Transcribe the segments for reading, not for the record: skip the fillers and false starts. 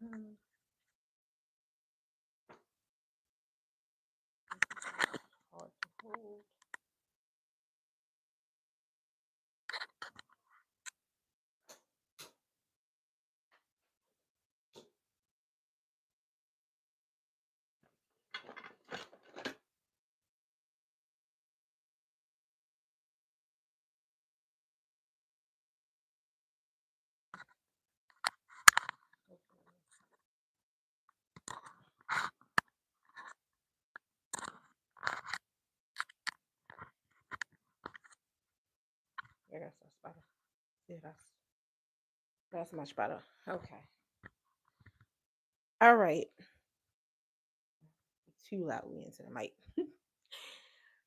Mm, hard to hold. Yeah, that's better. Yeah, that's much better. Okay. All right. Too loudly into the mic.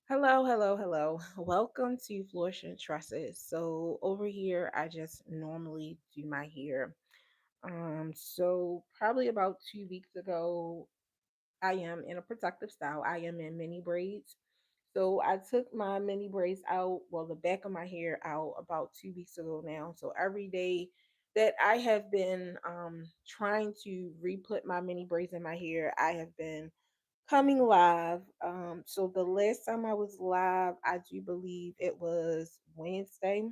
Hello, hello, hello. Welcome to Flourish and Tresses. So over here, I just normally do my hair. So probably about 2 weeks ago, I am in a protective style. I am in mini braids. So I took my mini braids out, well, the back of my hair out about 2 weeks ago now. So every day that I have been trying to re-put my mini braids in my hair, I have been coming live. So the last time I was live, I do believe it was Wednesday.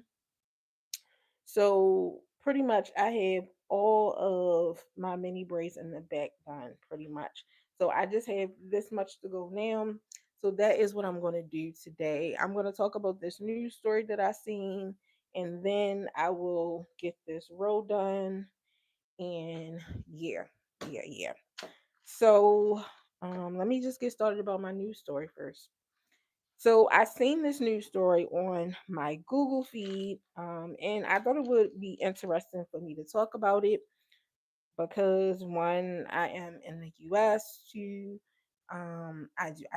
So pretty much I have all of my mini braids in the back done pretty much. So I just have this much to go now. So that is what I'm going to do today. I'm going to talk about this news story that I seen, and then I will get this roll done. And yeah, yeah. So let me just get started about my news story first. So I seen this news story on my Google feed, and I thought it would be interesting for me to talk about it because one, I am in the U.S. Two, I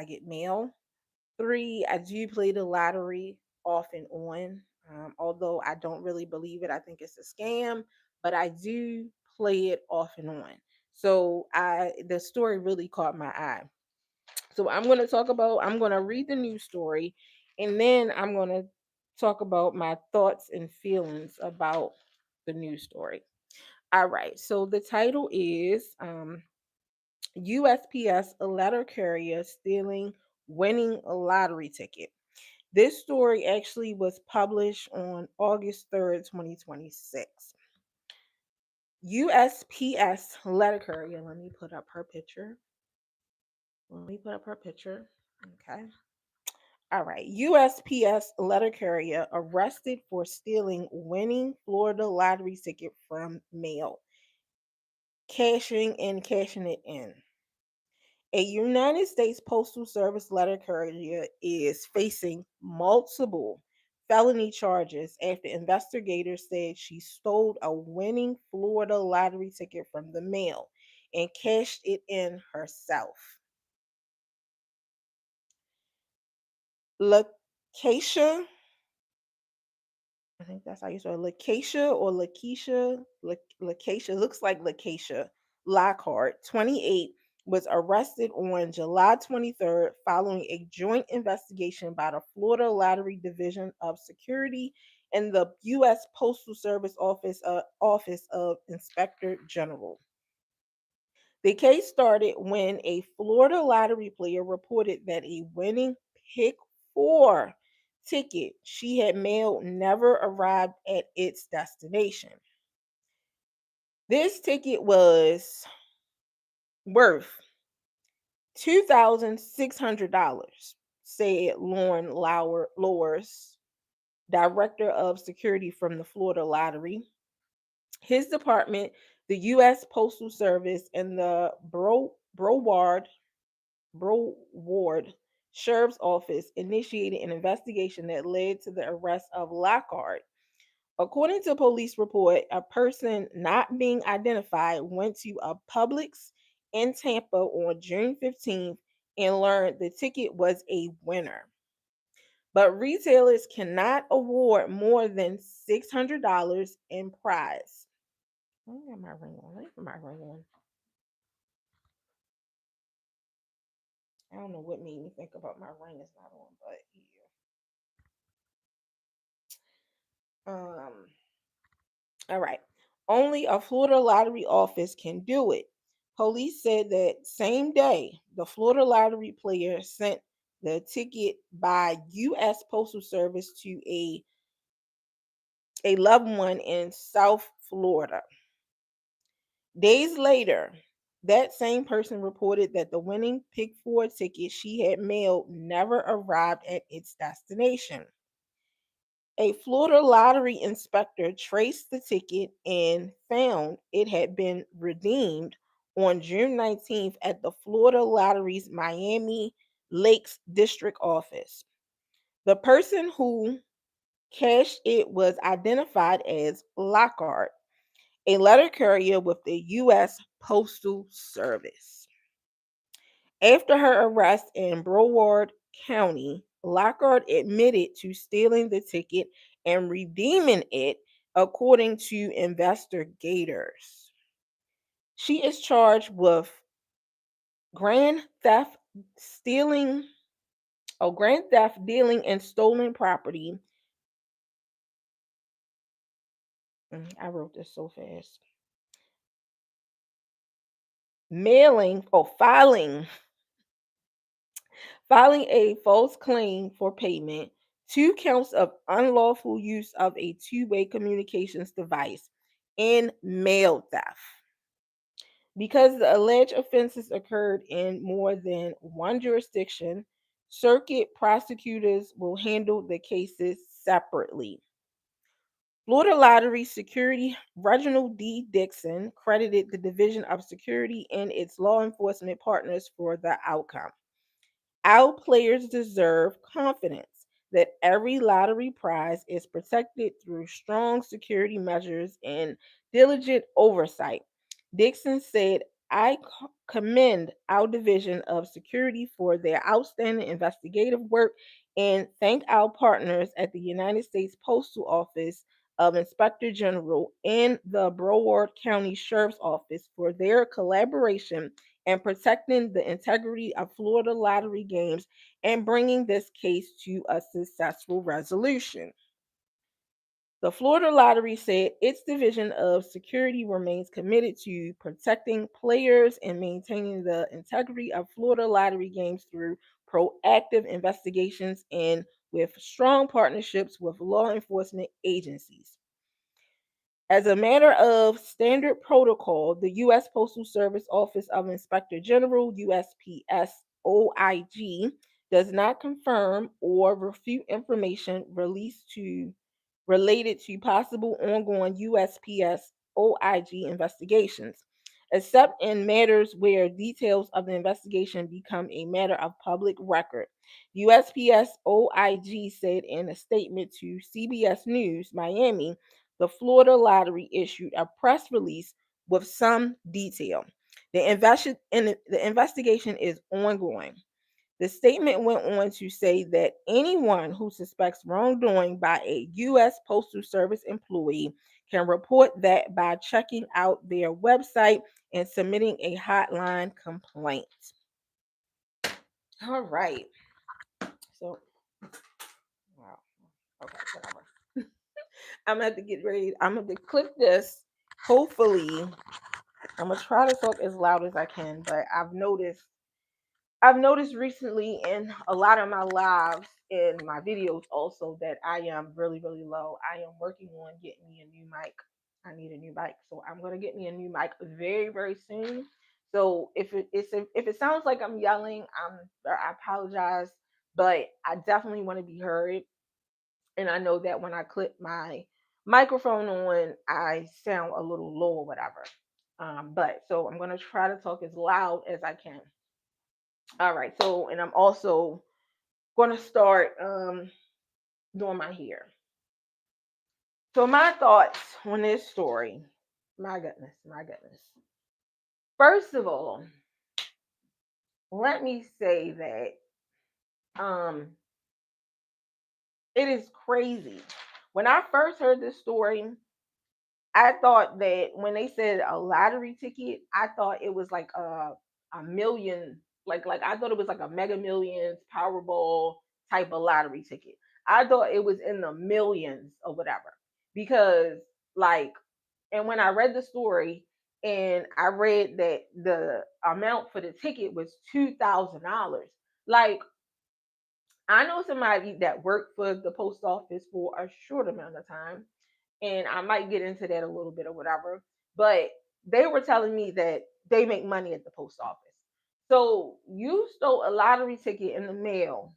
get mail. Three, I do play the lottery off and on. Although I don't really believe it, I think it's a scam, but I do play it off and on. So the story really caught my eye. So I'm going to read the news story, and then I'm going to talk about my thoughts and feelings about the news story. All right. So the title is USPS Letter Carrier Stealing Winning a Lottery Ticket. This story actually was published on August 3rd, 2026. USPS Letter Carrier. Let me put up her picture. Let me put up her picture. Okay. All right. USPS letter carrier arrested for stealing winning Florida lottery ticket from mail, cashing it in. A United States Postal Service letter carrier is facing multiple felony charges after investigators said she stole a winning Florida lottery ticket from the mail and cashed it in herself. Lakeisha I think that's how you spell it. Lakeisha or Lakeisha. Lakeisha looks like Lakeisha Lockhart, 28, was arrested on July 23rd following a joint investigation by the Florida Lottery Division of Security and the U.S. Postal Service Office of Inspector General. The case started when a Florida lottery player reported that a winning pick four ticket she had mailed never arrived at its destination. This ticket was worth $2,600, said Lauren Lowers, director of security from the Florida Lottery. His department, the U.S. Postal Service, and the Broward Sheriff's Office initiated an investigation that led to the arrest of Lockhart. According to a police report, a person not being identified went to a Publix in Tampa on June 15th and learned the ticket was a winner. But retailers cannot award more than $600 in prize. I got my ring on. Let me put my ring on. I don't know what made me think about my ring is not on, but yeah. All right. Only a Florida lottery office can do it. Police said that same day, the Florida lottery player sent the ticket by U.S. Postal Service to a loved one in South Florida. Days later, that same person reported that the winning Pick 4 ticket she had mailed never arrived at its destination. A Florida lottery inspector traced the ticket and found it had been redeemed on June 19th at the Florida Lottery's Miami Lakes District office. The person who cashed it was identified as Lockhart, a letter carrier with the U.S. Postal Service. After her arrest in Broward County, Lockhart admitted to stealing the ticket and redeeming it, according to investigators. She is charged with grand theft, stealing, grand theft, dealing in stolen property. I wrote this so fast. Mailing or filing a false claim for payment, 2 counts of unlawful use of a two-way communications device, and mail theft. Because the alleged offenses occurred in more than one jurisdiction, circuit prosecutors will handle the cases separately. Florida Lottery Security Reginald D. Dixon credited the Division of Security and its law enforcement partners for the outcome. Our players deserve confidence that every lottery prize is protected through strong security measures and diligent oversight. Dixon said, I commend our Division of Security for their outstanding investigative work and thank our partners at the United States Postal Office of Inspector General and the Broward County Sheriff's Office for their collaboration and protecting the integrity of Florida lottery games and bringing this case to a successful resolution. The Florida Lottery said its division of security remains committed to protecting players and maintaining the integrity of Florida lottery games through proactive investigations and with strong partnerships with law enforcement agencies. As a matter of standard protocol, the U.S. Postal Service Office of Inspector General, USPS OIG, does not confirm or refute information released to related to possible ongoing USPS OIG investigations, except in matters where details of the investigation become a matter of public record. USPS OIG said in a statement to CBS News Miami, the Florida Lottery issued a press release with some detail. The investigation is ongoing. The statement went on to say that anyone who suspects wrongdoing by a U.S. Postal Service employee can report that by checking out their website and submitting a hotline complaint. All right. So, wow. Okay, whatever. I'm gonna have to get ready. I'm gonna clip this. Hopefully, I'm gonna try to talk as loud as I can, but I've noticed recently in a lot of my lives and my videos also that I am really, really low. I am working on getting me a new mic. I need a new mic. So I'm gonna get me a new mic very, very soon. So if it sounds like I'm yelling, I apologize, but I definitely want to be heard. And I know that when I clip my microphone on, I sound a little low or whatever. But so I'm gonna try to talk as loud as I can. All right. So, and I'm also going to start doing my hair. So, my thoughts on this story. My goodness, my goodness. First of all, let me say that it is crazy. When I first heard this story, I thought that when they said a lottery ticket, I thought it was like a million, like I thought it was like a Mega Millions Powerball type of lottery ticket. I thought it was in the millions or whatever because like And when I read the story and I read that the amount for the ticket was $2,000, like, I know somebody that worked for the post office for a short amount of time, and I might get into that a little bit or whatever, but they were telling me that they make money at the post office. So you stole a lottery ticket in the mail,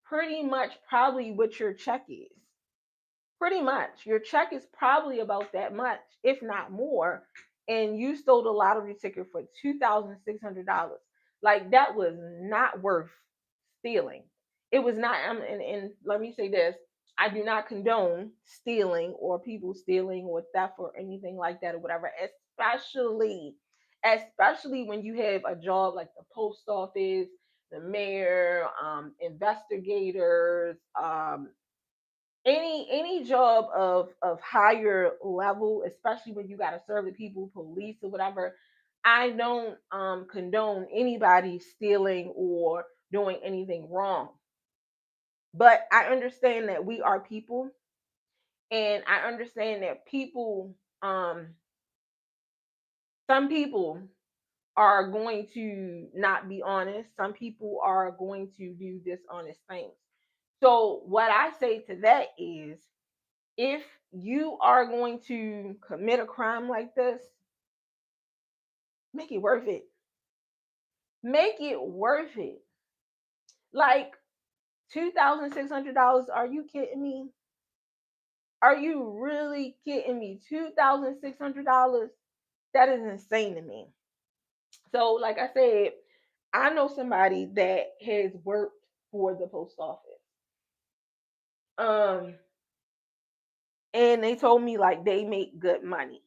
pretty much probably what your check is. Pretty much. Your check is probably about that much, if not more. And you stole the lottery ticket for $2,600. Like, that was not worth stealing. It was not. And let me say this: I do not condone stealing or people stealing or theft or anything like that or whatever, especially when you have a job like the post office, the mayor, investigators, any job of higher level, especially when you got to serve the people, police or whatever. I don't condone anybody stealing or doing anything wrong, but I understand that we are people, and I understand that people, some people are going to not be honest, some people are going to do dishonest things. So what I say to that is, if you are going to commit a crime like this, make it worth it. Make it worth it. Like, $2,600. Are you kidding me? Are you really kidding me? $2,600. That is insane to me. So, like I said, I know somebody that has worked for the post office. Um, and they told me like they make good money.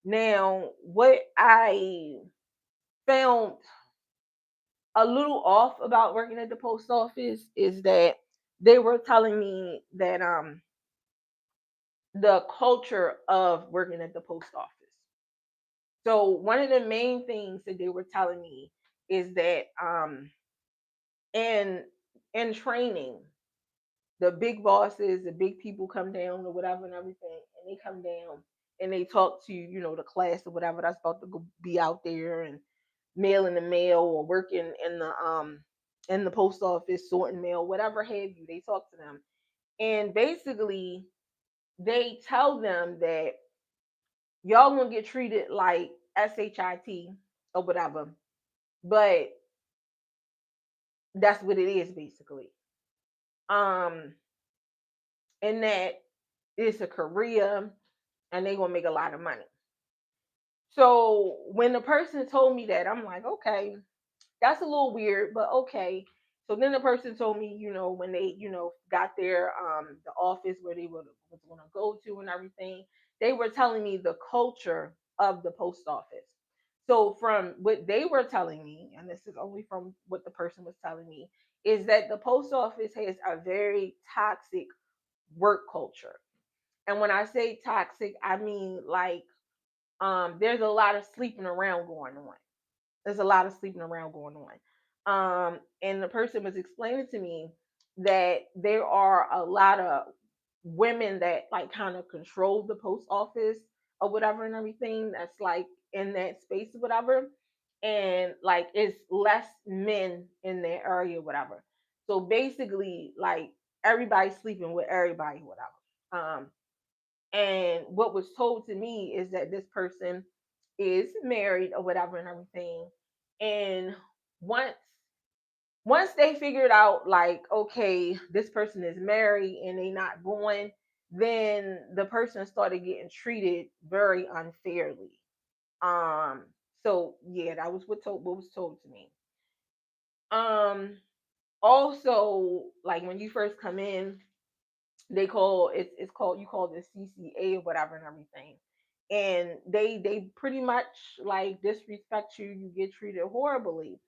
Now, what I found a little off about working at the post office is that they were telling me that the culture of working at the post office. So one of the main things that they were telling me is that in training, the big bosses, the big people come down or whatever and everything, and they come down and they talk to, the class or whatever that's about to go be out there and mailing the mail or working in the post office, sorting mail, whatever have you. They talk to them. And basically they tell them that y'all gonna get treated like SHIT or whatever. But that's what it is basically. Um and that it's a career and they gonna make a lot of money. So when the person told me that, I'm like, okay, that's a little weird, but okay. So then the person told me, when they, got their the office where they was going to go to and everything, they were telling me the culture of the post office. So from what they were telling me, and this is only from what the person was telling me, is that the post office has a very toxic work culture. And when I say toxic, I mean like there's a lot of sleeping around going on. There's a lot of sleeping around going on. And the person was explaining to me that there are a lot of women that like kind of control the post office or whatever and everything that's like in that space or whatever. And like it's less men in that area, whatever. So basically, like everybody's sleeping with everybody, whatever. And what was told to me is that this person is married or whatever and everything. And once they figured out like, okay, this person is married and they not going, then the person started getting treated very unfairly. Um, so yeah, that was what was told to me. Um, Also, like when you first come in, they call it's called, you call this CCA or whatever and everything, and they pretty much like disrespect you. You get treated horribly.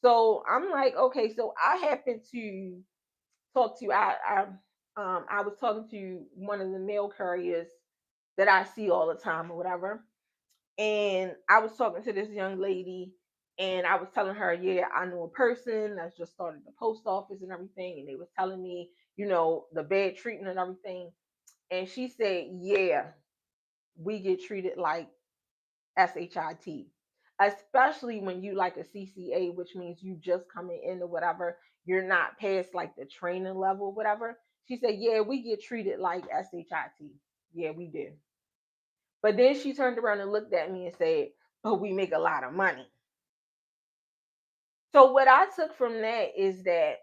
So I'm like, okay, so I happen to talk to I was talking to one of the mail carriers that I see all the time or whatever, and I was talking to this young lady, and I was telling her, yeah, I know a person that's just started the post office and everything, and they was telling me, the bad treatment and everything. And she said, yeah, we get treated like SHIT, especially when you like a CCA, which means you just coming in or whatever. You're not past like the training level, whatever. She said, "Yeah, we get treated like SHIT. Yeah, we do." But then she turned around and looked at me and said, "But we make a lot of money." So what I took from that is that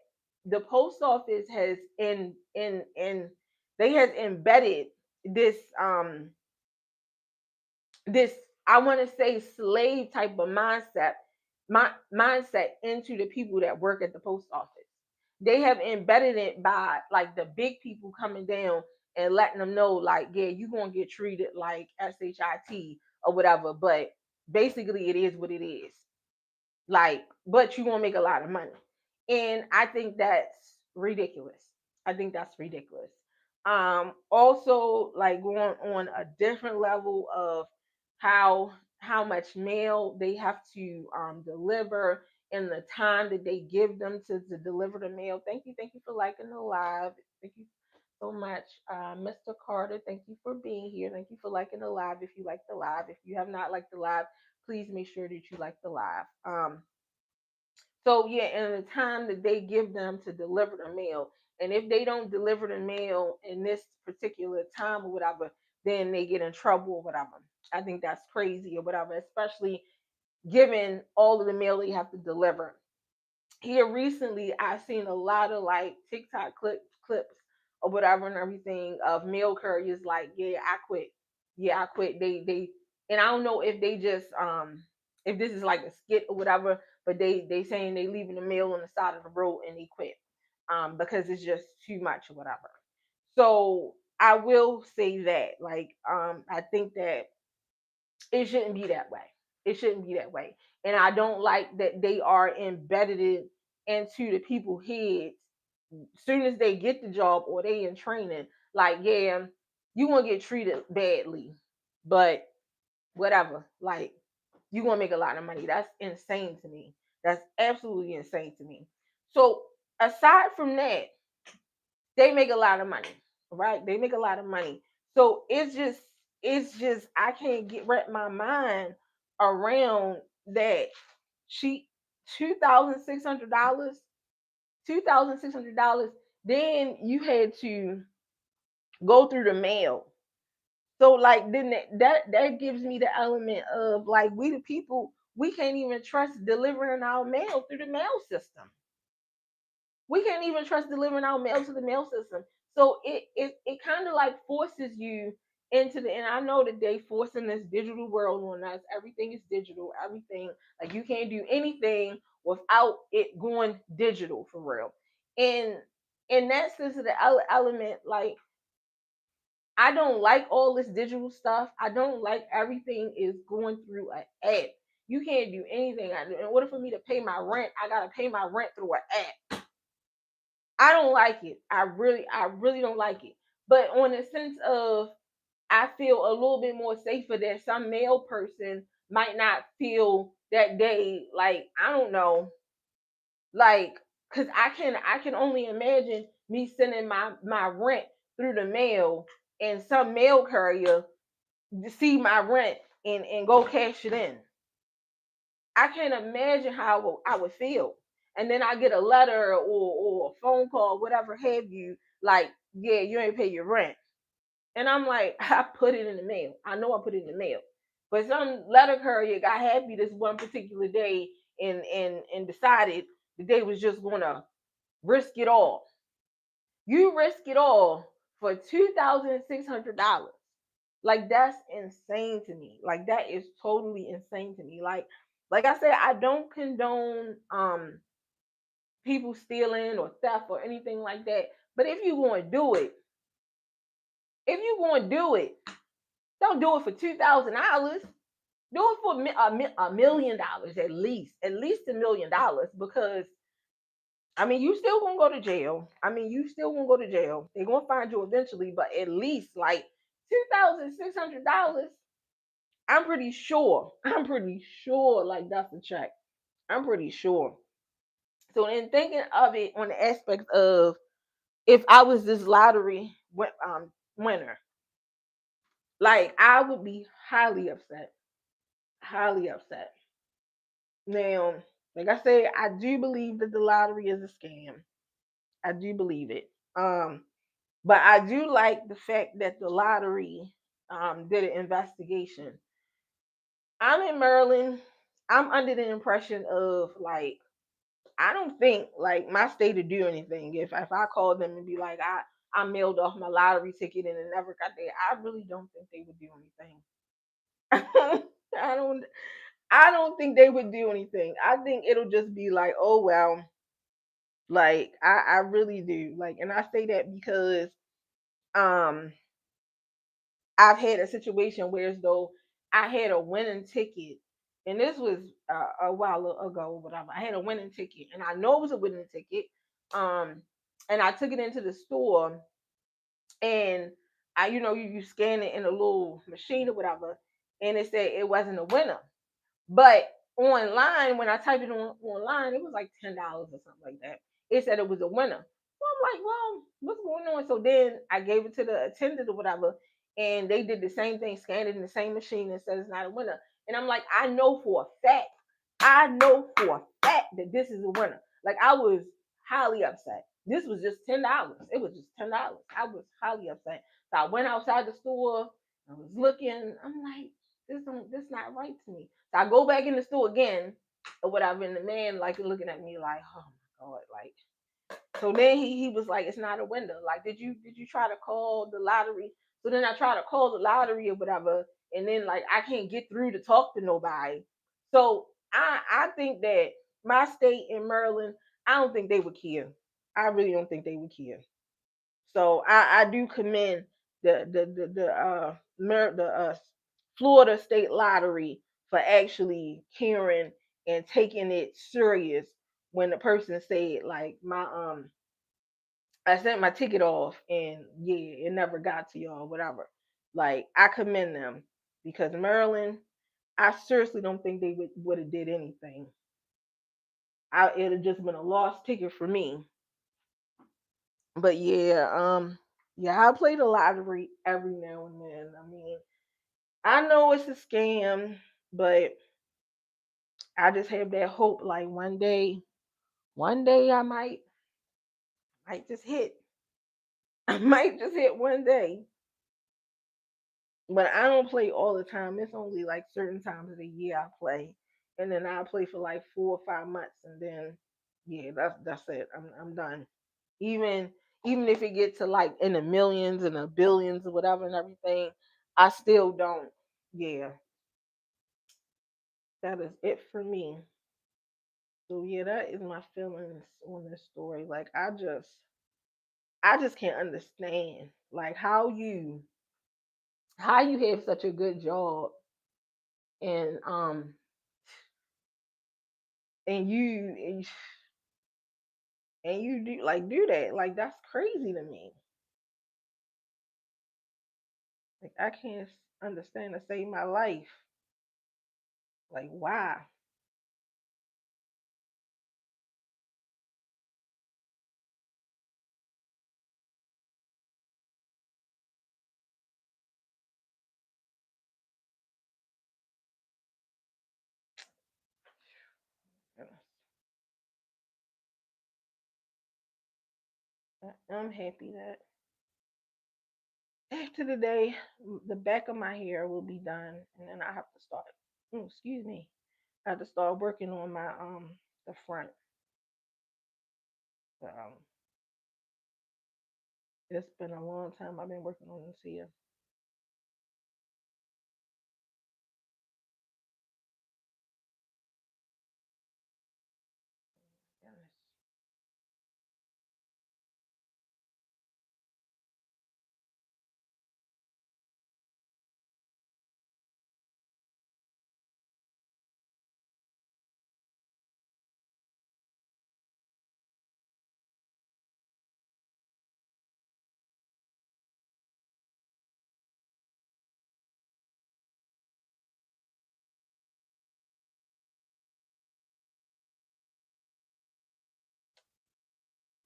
the post office has in they has embedded this this, I want to say, slave type of mindset into the people that work at the post office. They have embedded it by like the big people coming down and letting them know like, yeah, you're gonna get treated like SHIT or whatever, but basically it is what it is. Like, but you won't make a lot of money. And I think that's ridiculous. I think that's ridiculous. Also, like, going on a different level of how much mail they have to deliver and the time that they give them to deliver the mail. Thank you for liking the live. Thank you so much, Mr. Carter. Thank you for being here. Thank you for liking the live. If you like the live, if you have not liked the live, please make sure that you like the live. So yeah, and the time that they give them to deliver the mail, and if they don't deliver the mail in this particular time or whatever, then they get in trouble or whatever. I think that's crazy or whatever, especially given all of the mail they have to deliver. Here recently, I've seen a lot of like TikTok clips or whatever and everything of mail couriers like, yeah, I quit. Yeah, I quit. They and I don't know if they just if this is like a skit or whatever, but they saying they leaving the mail on the side of the road and they quit. Because it's just too much or whatever. So I will say that, like, I think that it shouldn't be that way. It shouldn't be that way. And I don't like that they are embedded it into the people's heads soon as they get the job or they in training. Like, yeah, you gonna get treated badly, but whatever. Like, you gonna make a lot of money. That's insane to me. That's absolutely insane to me. So aside from that, they make a lot of money, right? They make a lot of money. So it's just I can't get wrap my mind around that. She $2,600, $2,600. Then you had to go through the mail. So like then that gives me the element of like we the people we can't even trust delivering our mail through the mail system. We can't even trust delivering our mail to the mail system. So it kind of like forces you into the, and I know that they forcing this digital world on us. Everything is digital. Everything, like, you can't do anything without it going digital for real. And in that sense of the element, like, I don't like all this digital stuff. I don't like everything is going through an app. You can't do anything. In order for me to pay my rent, I gotta pay my rent through an app. I don't like it. I really don't like it. But on the sense of, I feel a little bit more safer that some male person might not feel that they, like, I don't know, like, cause I can only imagine me sending my rent through the mail and some mail courier to see my rent and go cash it in. I can't imagine how I would feel. And then I get a letter or a phone call, whatever have you, like, yeah, you ain't pay your rent. And I'm like, I put it in the mail. I know I put it in the mail. But some letter courier got happy this one particular day and decided that they was just gonna risk it all. You risk it all for $2,600. Like, that's insane to me. Like, that is totally insane to me. Like I said, I don't condone people stealing or theft or anything like that. But if you want to do it, if you want to do it, don't do it for $2,000. Do it for $1 million at least $1 million, because I mean, you still gonna go to jail. I mean, you still gonna go to jail. They're gonna find you eventually, but at least like $2,600. I'm pretty sure. I'm pretty sure. Like, that's a check. I'm pretty sure. So in thinking of it on the aspect of, if I was this lottery winner, Like I would be highly upset. Highly upset. Now, like I said, I do believe that the lottery is a scam. I do believe it. But I do like the fact that the lottery did an investigation. I'm in Maryland. I'm under the impression of like I don't think like my state would do anything if I called them and be like I mailed off my lottery ticket and it never got there. I really don't think they would do anything. I don't I don't think they would do anything. I think it'll just be like, oh well, like I really do. Like and I say that because um I've had a situation where as though I had a winning ticket, and this was a while ago, whatever. I had a winning ticket, and I know it was a winning ticket. Um, and I took it into the store, and you scan it in a little machine or whatever, and it said it wasn't a winner. But online, when I typed it online, it was like $10 or something like that. It said it was a winner. So I'm like, well, what's going on? So then I gave it to the attendant or whatever, and they did the same thing, scanned it in the same machine and said it's not a winner. And I'm like, I know for a fact that this is a winner. Like I was highly upset. This was just $10. It was just $10. I was highly upset. So I went outside the store. I was looking. I'm like, this not right to me. So I go back in the store again or whatever, and the man like looking at me like, oh my god, like. So then he was like, it's not a window. Like, did you try to call the lottery? So then I try to call the lottery or whatever, and then like I can't get through to talk to nobody. So I think that my state in Maryland, I don't think they would care. I really don't think they would care. So I do commend the Florida State Lottery for actually caring and taking it serious when the person said like my I sent my ticket off and yeah it never got to y'all whatever. Like I commend them because Maryland, I seriously don't think they would have did anything. It'd have just been a lost ticket for me. But yeah, I play the lottery every now and then. I mean, I know it's a scam, but I just have that hope like one day I might just hit. I might just hit one day. But I don't play all the time. It's only like certain times of the year I play. And then I play for like 4 or 5 months and then yeah, that's it. I'm done. Even even if it gets to like in the millions and the billions or whatever and everything, I still don't. Yeah, that is it for me. So yeah, that is my feelings on this story. Like I just can't understand like how you have such a good job and and you do that. Like that's crazy to me. Like I can't understand to save my life. Like why? I'm happy that after the day, the back of my hair will be done, and then I have to start. Excuse me. I have to start working on my the front. It's been a long time. I've been working on this here. Goodness.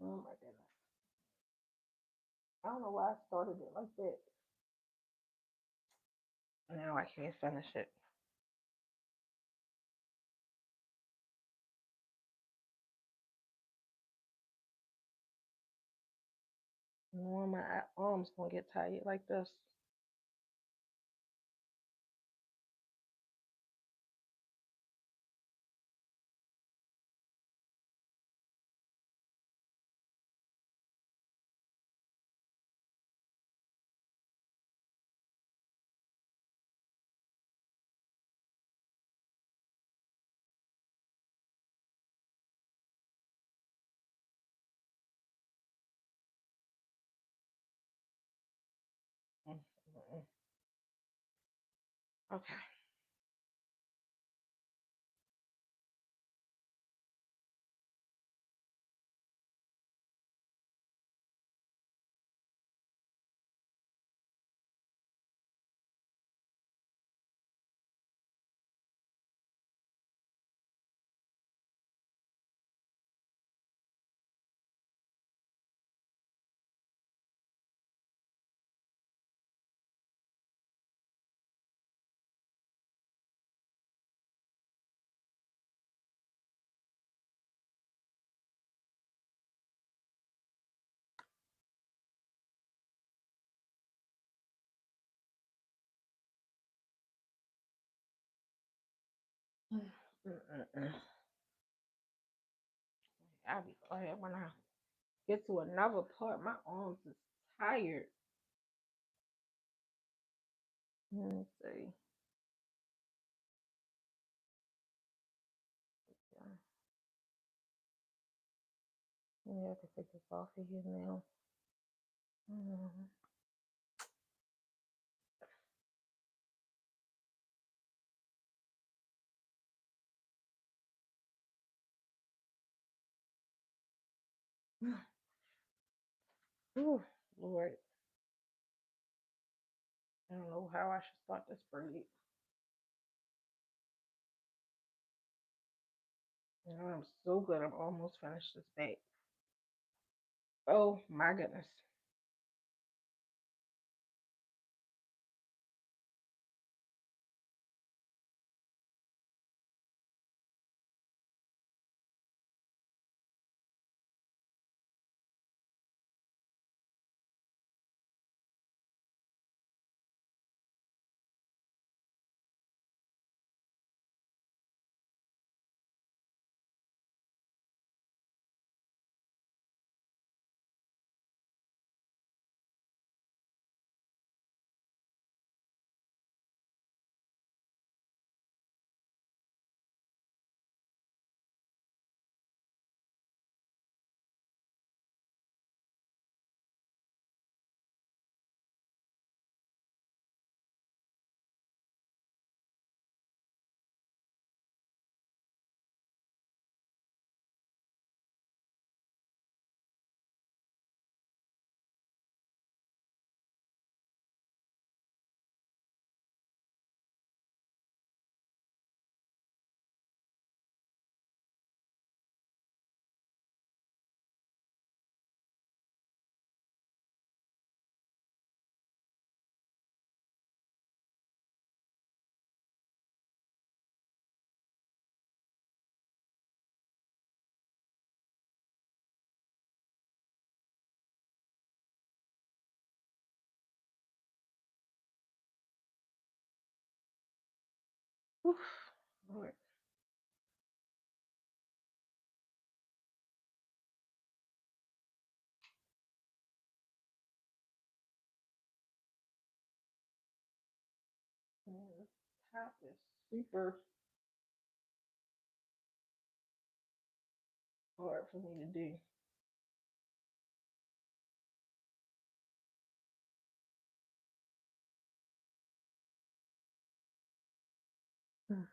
Oh my goodness. I don't know why I started it like that. Now I can't finish it. No, my arms gonna get tired like this. Mm, mm, mm. Okay. Mm, mm, mm, mm. I'll be quiet when I get to another part. My arms is tired. Let me see. Yeah, yeah, I can take this off of here now. Mm. Ooh, Lord, I don't know how I should start this braid. You know, I'm so good. I'm almost finished this bag. Oh my goodness. Oof, Lord. Man, this top is super hard for me to do. Mm.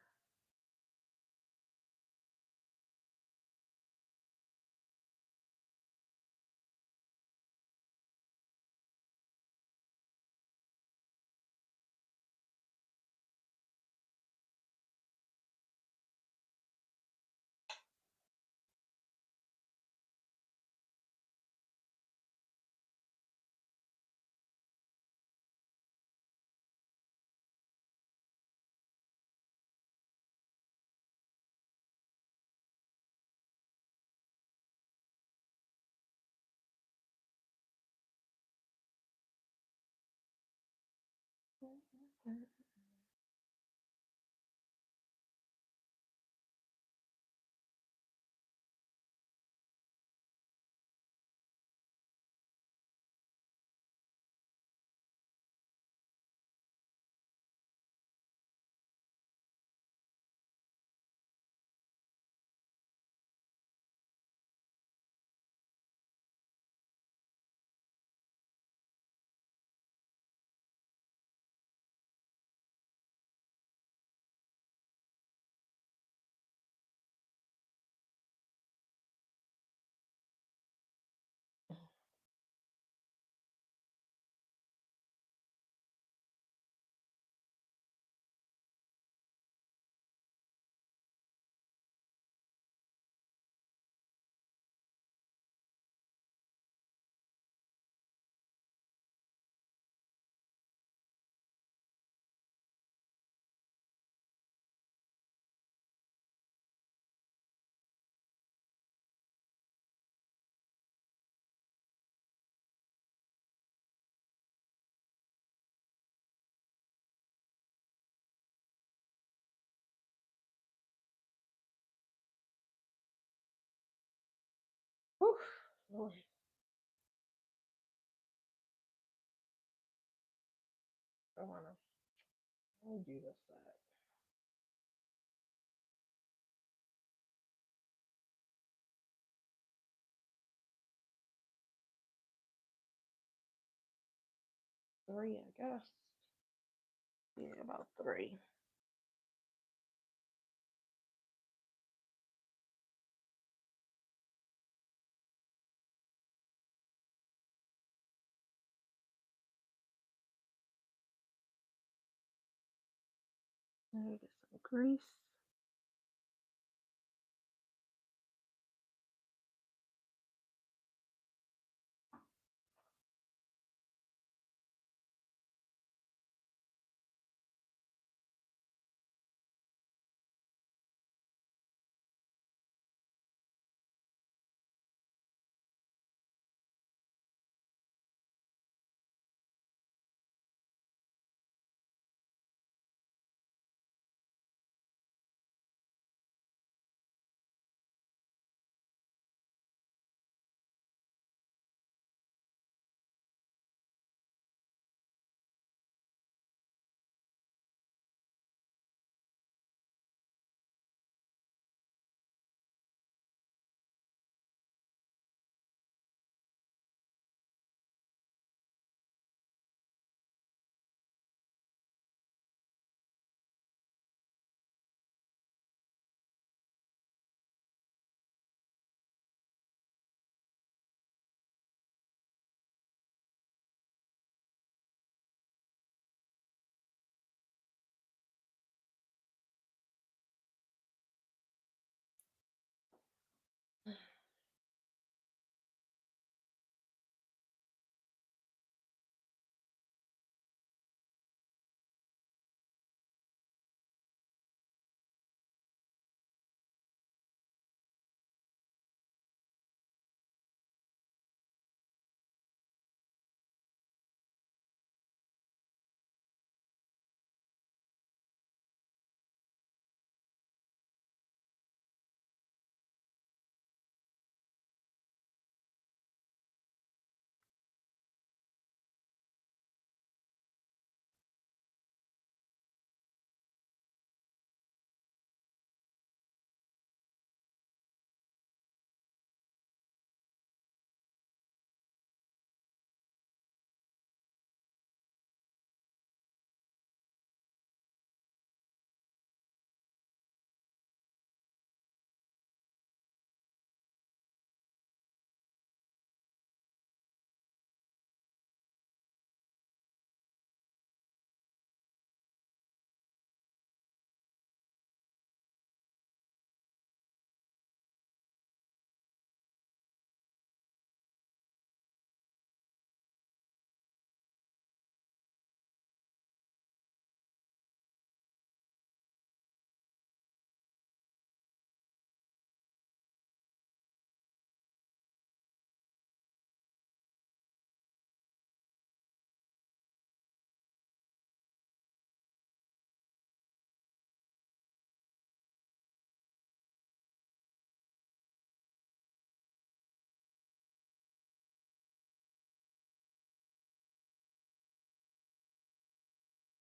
Lord, I wanna do this side. Three, I guess. Yeah, about three. Now get some grease.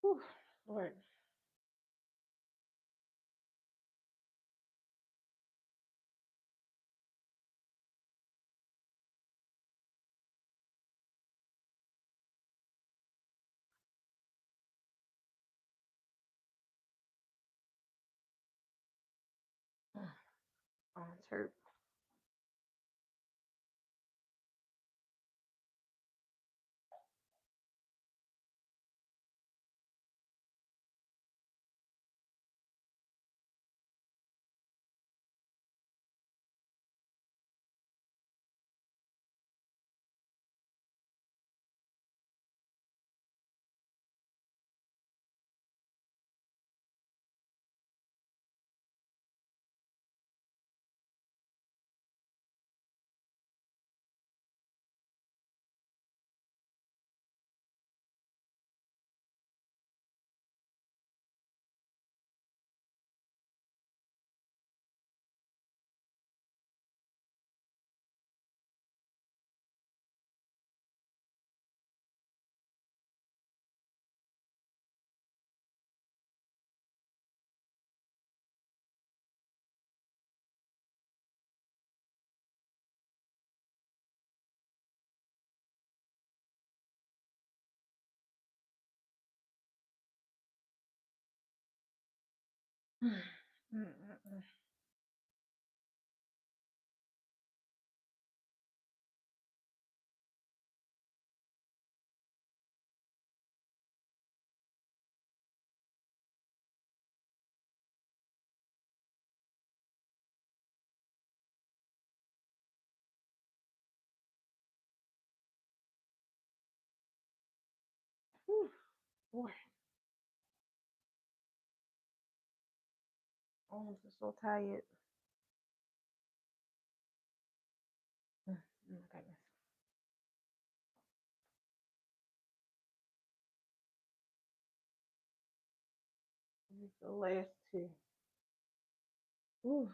Whew, Lord. Arms hurt. Mm-mm-mm. Whew, boy, arms are so tired. Oh my goodness. This is the last two. Oof.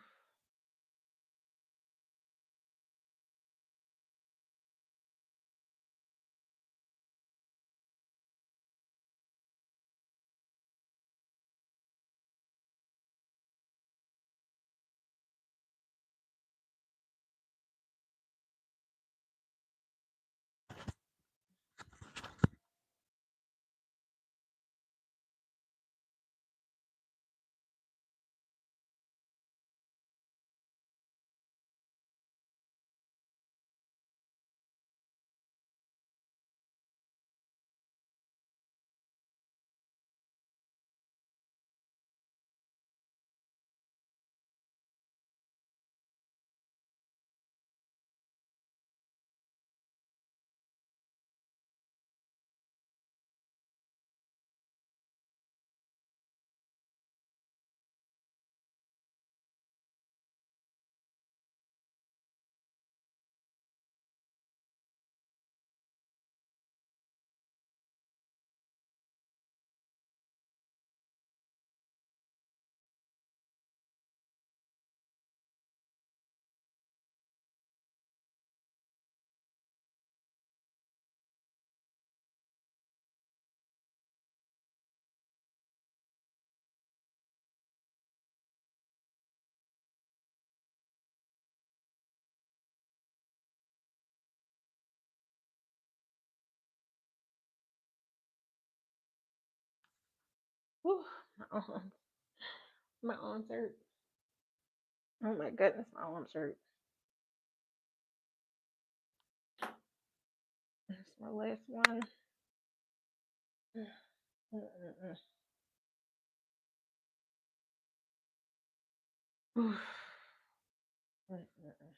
Whew. My arms, my arms hurt. Oh my goodness, my arms hurt. That's my last one. Mm-mm-mm. Oof. Mm-mm-mm.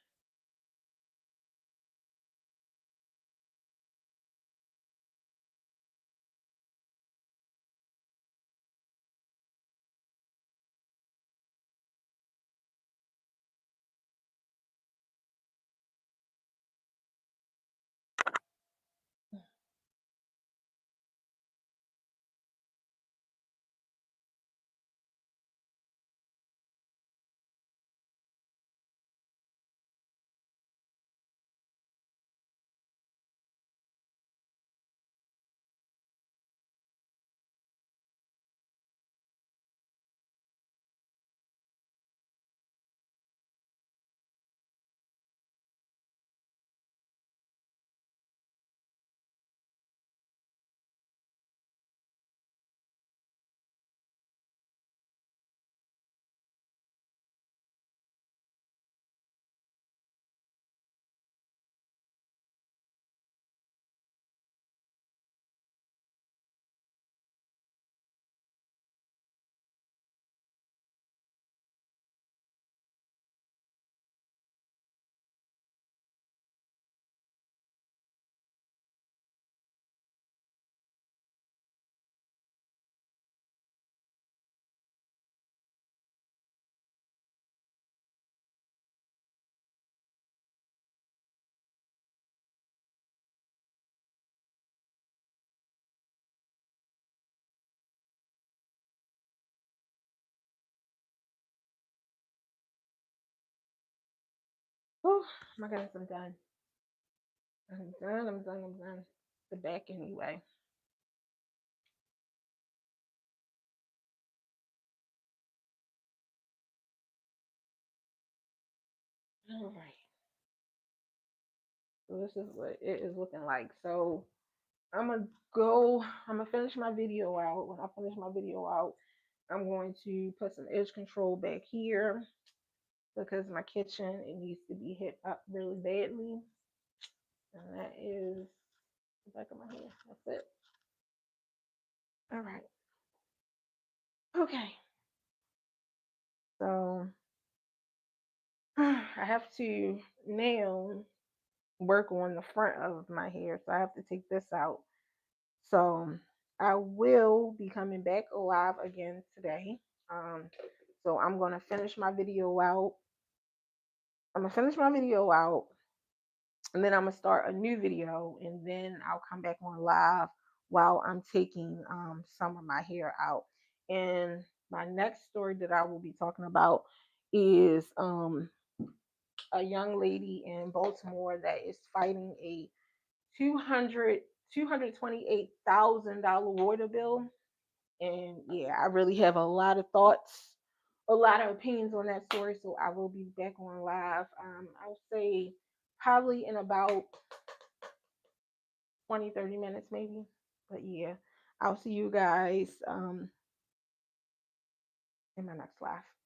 Oh my goodness, I'm done. I'm done. I'm done. I'm done. The back anyway. All right. So this is what it is looking like. So I'm gonna go. I'm gonna finish my video out. When I finish my video out, I'm going to put some edge control back here because my kitchen, it needs to be hit up really badly. And that is the back of my hand. That's it. All right. Okay. So I have to now work on the front of my hair. So I have to take this out. So I will be coming back live again today. Um, so I'm gonna finish my video out. I'm gonna finish my video out, and then I'm gonna start a new video, and then I'll come back on live while I'm taking some of my hair out. And my next story that I will be talking about is a young lady in Baltimore that is fighting a 228,000 water bill. And yeah, I really have a lot of thoughts, a lot of opinions on that story. So I will be back on live. I'll say probably in about 20, 30 minutes maybe. But yeah, I'll see you guys in my next live.